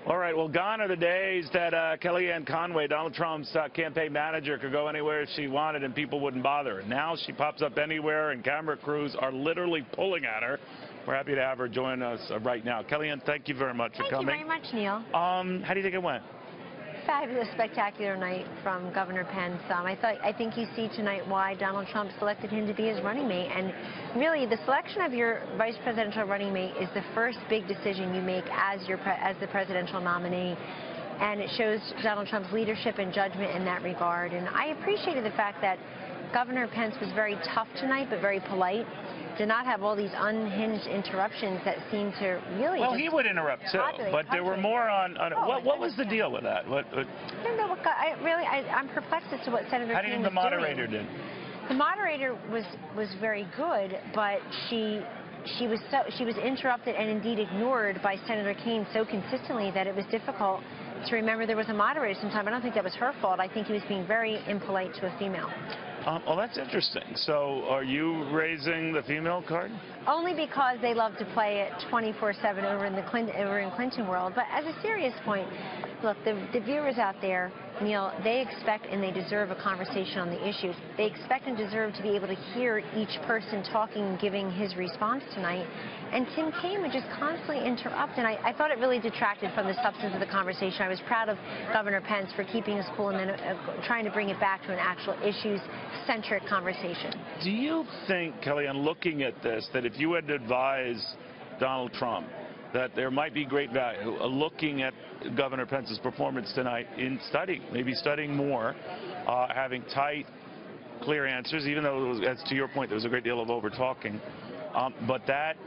All right, well, gone are the days that Kellyanne Conway, Donald Trump's campaign manager, could go anywhere she wanted and people wouldn't bother her. Now she pops up anywhere and camera crews are literally pulling at her. We're happy to have her join us right now. Kellyanne, thank you very much for coming. Thank you very much, Neil. How do you think it went? Fabulous, spectacular night from Governor Pence. I think you see tonight why Donald Trump selected him to be his running mate. And really, the selection of your vice presidential running mate is the first big decision you make as the presidential nominee. And it shows Donald Trump's leadership and judgment in that regard. And I appreciated the fact that Governor Pence was very tough tonight, but very polite. Did not have all these unhinged interruptions that seem to really. Well, he would interrupt too, but there were more on. What was the deal with that? I don't know. I'm perplexed as to what Senator King was doing. How do you think the moderator did? The moderator was very good, but she was interrupted and indeed ignored by Senator Kaine so consistently that it was difficult to remember there was a moderator sometime. I don't think that was her fault. I think he was being very impolite to a female. Well, that's interesting. So are you raising the female card? Only because they love to play it 24/7 over in Clinton world. But as a serious point, look, the viewers out there, Neil, they expect and they deserve a conversation on the issues. They expect and deserve to be able to hear each person talking and giving his response tonight. And Tim Kaine would just constantly interrupt, and I thought it really detracted from the substance of the conversation. I was proud of Governor Pence for keeping us cool and then trying to bring it back to an actual issues-centric conversation. Do you think, Kellyanne, looking at this, that if you had to advise Donald Trump that there might be great value looking at Governor Pence's performance tonight in maybe studying more, having tight, clear answers, even though, as to your point, there was a great deal of over-talking, but that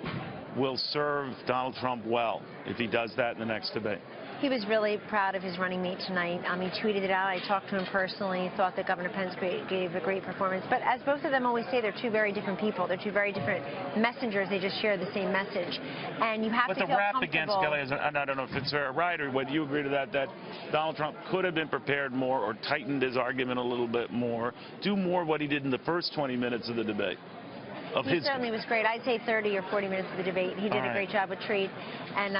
will serve Donald Trump well if he does that in the next debate? He was really proud of his running mate tonight. He tweeted it out. I talked to him personally, thought that Governor Pence gave a great performance. But as both of them always say, they're two very different people. They're two very different messengers. They just share the same message. And you have to feel comfortable. But the rap against Kellyanne, and I don't know if it's right or whether you agree to that Donald Trump could have been prepared more or tightened his argument a little bit more, do more what he did in the first 20 minutes of the debate. He certainly was great. I'd say 30 or 40 minutes of the debate. He did a great job with Treat and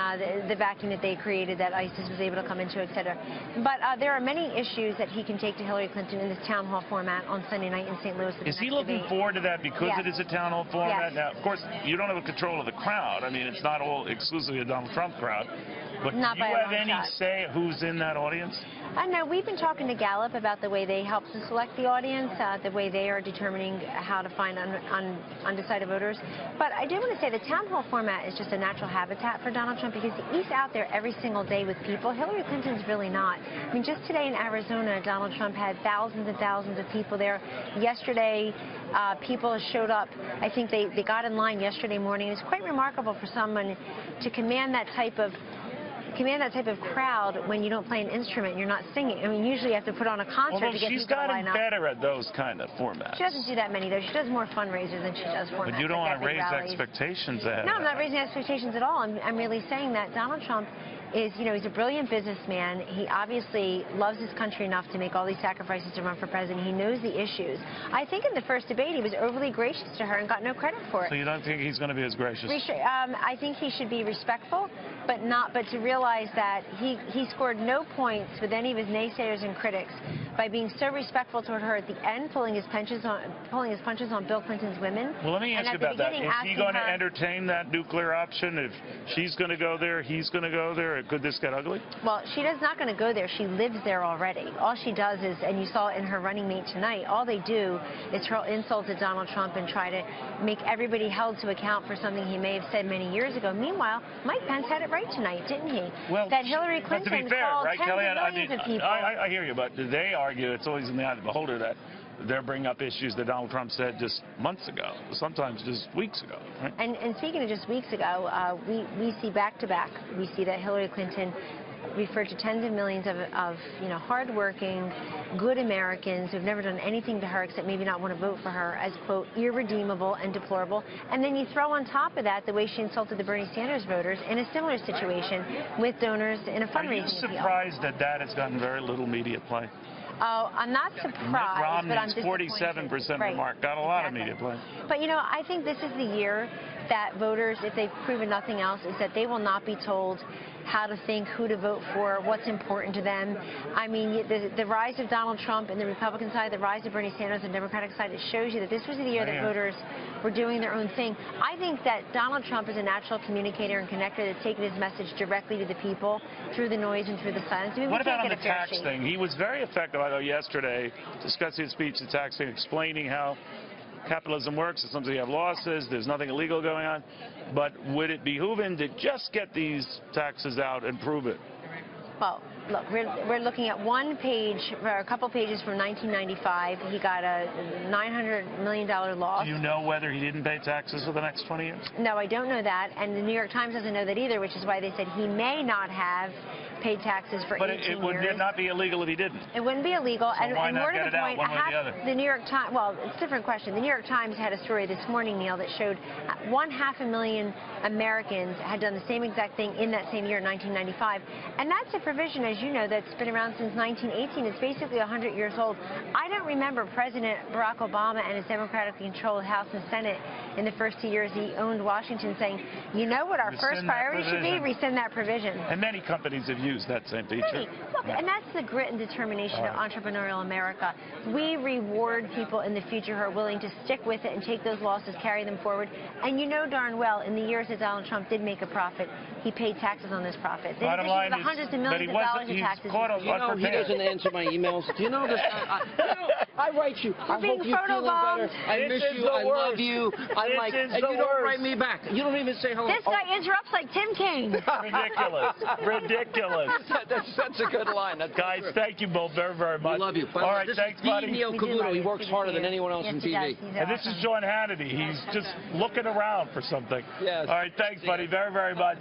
the vacuum that they created that ISIS was able to come into, et cetera. But there are many issues that he can take to Hillary Clinton in this town hall format on Sunday night in St. Louis. Is he looking forward to that because it is a town hall format? Yes. Now, of course, you don't have control of the crowd. I mean, it's not all exclusively a Donald Trump crowd. But do you have any say who's in that audience? No, we've been talking to Gallup about the way they help to select the audience, the way they are determining how to find undecided voters. But I do want to say the town hall format is just a natural habitat for Donald Trump because he's out there every single day with people. Hillary Clinton's really not. I mean, just today in Arizona, Donald Trump had thousands and thousands of people there. Yesterday, people showed up. I think they got in line yesterday morning. It was quite remarkable for someone to command that type of crowd when you don't play an instrument and you're not singing. I mean, usually you have to put on a concert to get people to line up. She's gotten better at those kind of formats. She doesn't do that many, though. She does more fundraisers than she does formats. But you don't want to raise expectations ahead. No, I'm not raising expectations at all. I'm really saying that Donald Trump is, he's a brilliant businessman. He obviously loves his country enough to make all these sacrifices to run for president. He knows the issues. I think in the first debate he was overly gracious to her and got no credit for it. So you don't think he's going to be as gracious? I think he should be respectful, but to realize that he scored no points with any of his naysayers and critics by being so respectful toward her at the end, pulling his punches on Bill Clinton's women. Well, let me ask you about that. Is he going to entertain that nuclear option? If she's going to go there, he's going to go there. Could this get ugly? Well, she is not going to go there. She lives there already. All she does is, and you saw it in her running mate tonight, all they do is hurl insults at Donald Trump and try to make everybody held to account for something he may have said many years ago. Meanwhile, Mike Pence had it right tonight, didn't he? Well, that Hillary Clinton to be fair, called right, tens Kellyanne, of millions of people. I hear you, but they argue, it's always in the eye of the beholder, that they're bringing up issues that Donald Trump said just months ago, sometimes just weeks ago. Right? And speaking of just weeks ago, we see back-to-back, we see that Hillary Clinton referred to tens of millions of hardworking, good Americans who've never done anything to her except maybe not want to vote for her as, quote, irredeemable and deplorable. And then you throw on top of that the way she insulted the Bernie Sanders voters in a similar situation with donors in a fundraising appeal. Are you surprised that that has gotten very little media play? Oh, I'm not surprised, but I'm disappointed. 47% remark, got a lot of media play. But, I think this is the year that voters, if they've proven nothing else, is that they will not be told how to think, who to vote for, what's important to them. I mean, the rise of Donald Trump and the Republican side, the rise of Bernie Sanders on the Democratic side, it shows you that this was the year that voters were doing their own thing. I think that Donald Trump is a natural communicator and connector that's taken his message directly to the people through the noise and through the silence. I mean, what about on the tax thing? He was very effective, I know, yesterday, discussing his speech, the tax thing, explaining how capitalism works. It's something you have losses. There's nothing illegal going on. But would it behoove him to just get these taxes out and prove it? Well, look, we're looking at one page, or a couple pages from 1995. He got a $900 million loss. Do you know whether he didn't pay taxes for the next 20 years? No, I don't know that. And the New York Times doesn't know that either, which is why they said he may not have paid taxes for 18 years. But it would not be illegal if he didn't. It wouldn't be illegal. So why not get it out one way or the other? The New York Times, well, it's a different question. The New York Times had a story this morning, Neil, that showed 500,000 Americans had done the same exact thing in that same year, 1995. And that's a provision, as you know, that's been around since 1918. It's basically 100 years old. I don't remember President Barack Obama and his democratically controlled House and Senate in the first 2 years he owned Washington saying, you know what our first priority should be? Rescind that provision. And many companies have used that same feature. Look, and that's the grit and determination of entrepreneurial America. We reward people in the future who are willing to stick with it and take those losses, carry them forward. And you know darn well, in the years that Donald Trump did make a profit, he paid taxes on those profits. Bottom line is, hundreds of millions of dollars in taxes. You know, he doesn't answer my emails. Do you know this? I write you. I hope you're feeling better. I miss you. I love you. I'm like, and you don't write me back. You don't even say hello. This guy interrupts like Tim Kaine. Ridiculous. Ridiculous. That's a good line. Guys, thank you both very, very much. We love you. All right, thanks, buddy. Neil Cavuto. He works harder than anyone else in TV. And this is John Hannity. He's just looking around for something. Yes. All right, thanks, buddy, very, very much.